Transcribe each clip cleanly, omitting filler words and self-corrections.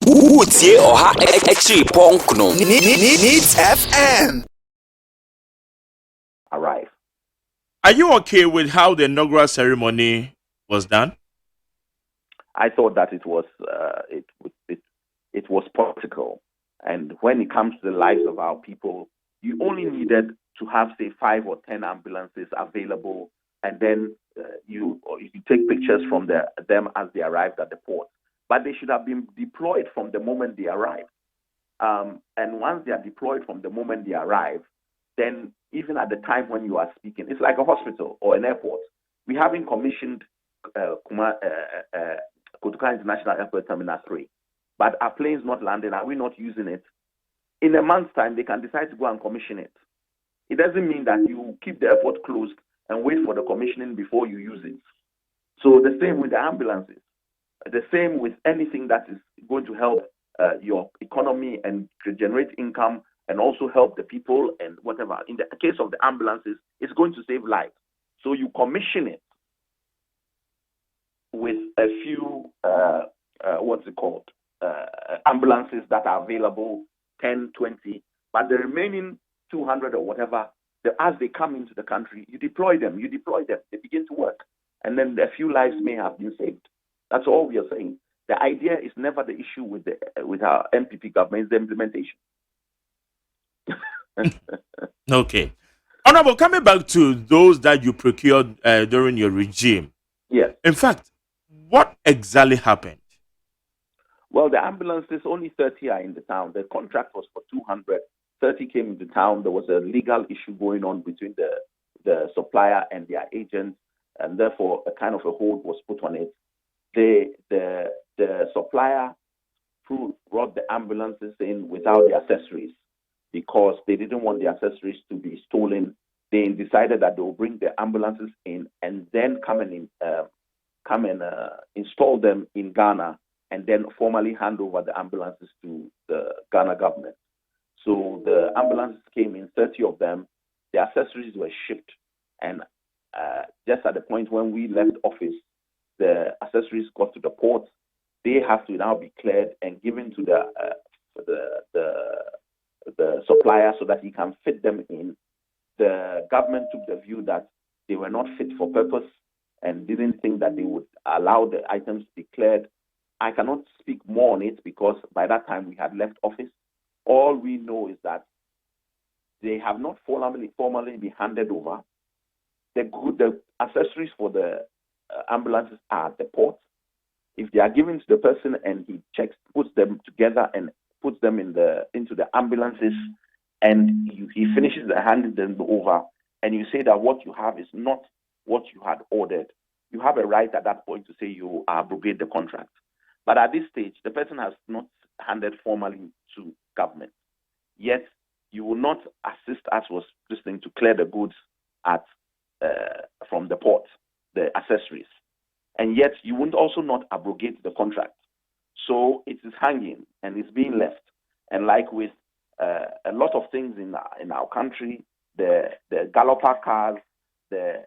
Utie oha echi ponkno. Needs FM. Arrive. Are you okay with how the inaugural ceremony was done? I thought that it was political, and when it comes to the lives of our people, you only needed to have, say, 5 or 10 ambulances available, and then you take pictures from them as they arrived at the port. But they should have been deployed from the moment they arrived. And once they are deployed from the moment they arrive, then even at the time when you are speaking, it's like a hospital or an airport. We haven't commissioned Kotoka International Airport Terminal 3, but our planes not landing, are we not using it? In a month's time, they can decide to go and commission it. It doesn't mean that you keep the airport closed and wait for the commissioning before you use it. So the same with the ambulances, the same with anything that is going to help your economy and to generate income and also help the people and whatever. In the case of the ambulances, it's going to save lives. So you commission it with a few, ambulances that are available, 10, 20, but the remaining 200 or whatever, as they come into the country, you deploy them, they begin to work. And then a few lives may have been saved. That's all we are saying. The idea is never the issue with our MPP government, it's the implementation. Okay. Honorable, coming back to those that you procured during your regime. Yes. In fact, what exactly happened? Well, the ambulances, only 30 are in the town. The contract was for 200. 30 came into town. There was a legal issue going on between the supplier and their agent, and therefore a kind of a hold was put on it. The supplier brought the ambulances in without the accessories because they didn't want the accessories to be stolen. They decided that they will bring the ambulances in and then come and install them in Ghana and then formally hand over the ambulances to the Ghana government. So the ambulances came in, 30 of them. The accessories were shipped, and just at the point when we left office, the accessories got to the port. They have to now be cleared and given to the supplier so that he can fit them in. The government took the view that they were not fit for purpose and didn't think that they would allow the items to be cleared. I cannot speak more on it because by that time we had left office. All we know is that they have not formally been handed over. The accessories for the ambulances are at the port. If they are given to the person and he puts them together and puts them into the ambulances, and he finishes handing them over, and you say that what you have is not what you had ordered, you have a right at that point to say you abrogate the contract. But at this stage, the person has not handed formally to government. Yet, you will not assist us with this thing to clear the goods from the port, the accessories. And yet, you would also not abrogate the contract. So it is hanging and it's being left. And like with a lot of things in our country, the galloper cars, the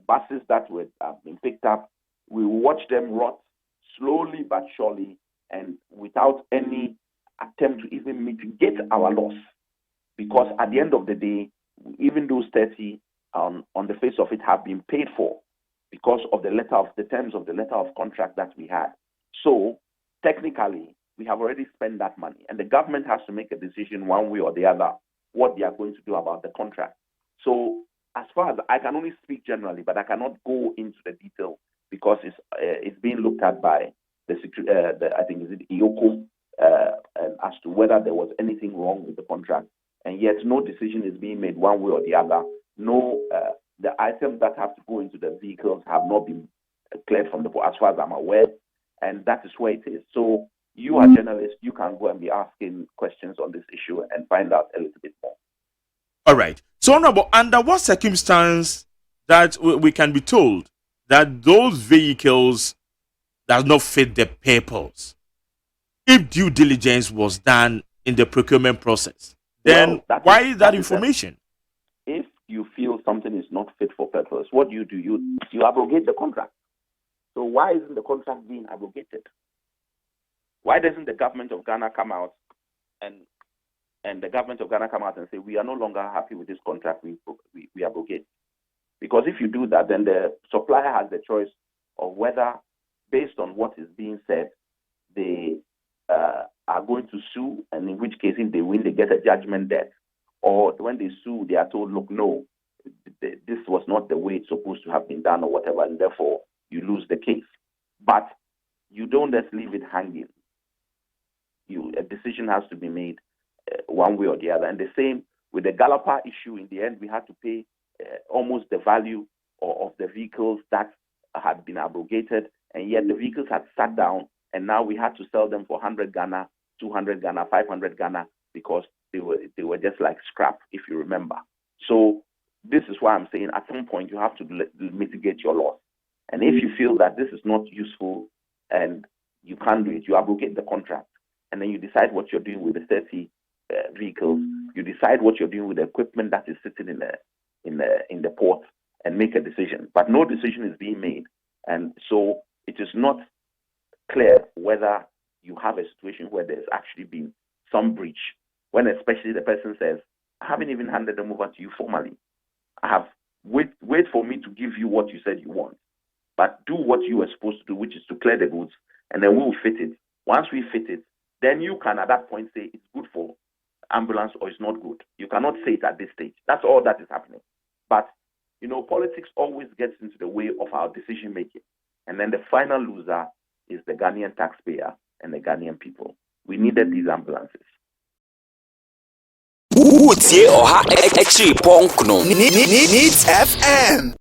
buses that have been picked up, we watch them rot slowly but surely and without any attempt to even mitigate our loss. Because at the end of the day, even those 30 on the face of it have been paid for because of the terms of the letter of contract that we had. So technically, we have already spent that money, and the government has to make a decision one way or the other what they are going to do about the contract. So as far as I can only speak generally, but I cannot go into the detail because it's being looked at by I think is it IOCO, and as to whether there was anything wrong with the contract, and yet no decision is being made one way or the other. No, the items that have to go into the vehicles have not been cleared from the port, as far as I'm aware, and that is where it is. So you are journalists, you can go and be asking questions on this issue and find out a little bit more. All right. So, Honorable, under what circumstance that we can be told that those vehicles does not fit the purpose if due diligence was done in the procurement process? Then why is that information? If you feel something is not fit for purpose, what do? You abrogate the contract. So why isn't the contract being abrogated? Why doesn't the government of Ghana come out and the government of Ghana come out and say, we are no longer happy with this contract, we abrogate? Because if you do that, then the supplier has the choice of whether, based on what is being said, they are going to sue, and in which case, if they win, they get a judgment debt. Or when they sue, they are told, look, no, this was not the way it's supposed to have been done or whatever, and therefore you lose the case. But you don't just leave it hanging. A decision has to be made one way or the other. And the same with the Galapa issue. In the end, we had to pay almost the value of the vehicles that had been abrogated, and yet the vehicles had sat down, and now we had to sell them for 100 Ghana, 200 Ghana, 500 Ghana, because they were just like scrap, if you remember. So this is why I'm saying at some point you have to mitigate your loss. And if you feel that this is not useful and you can't do it, you abrogate the contract, and then you decide what you're doing with the 30 vehicles. You decide what you're doing with the equipment that is sitting in the port, and make a decision. But no decision is being made, and so it is not clear whether you have a situation where there's actually been some breach. When especially the person says, "I haven't even handed them over to you formally. I have wait for me to give you what you said you want, but do what you were supposed to do, which is to clear the goods, and then we will fit it. Once we fit it, then you can at that point say it's good for ambulance or it's not good. You cannot say it at this stage. That's all that is happening. But politics always gets into the way of our decision making, and then the final loser is the Ghanaian taxpayer and the Ghanaian people. We needed these ambulances. Needs FM.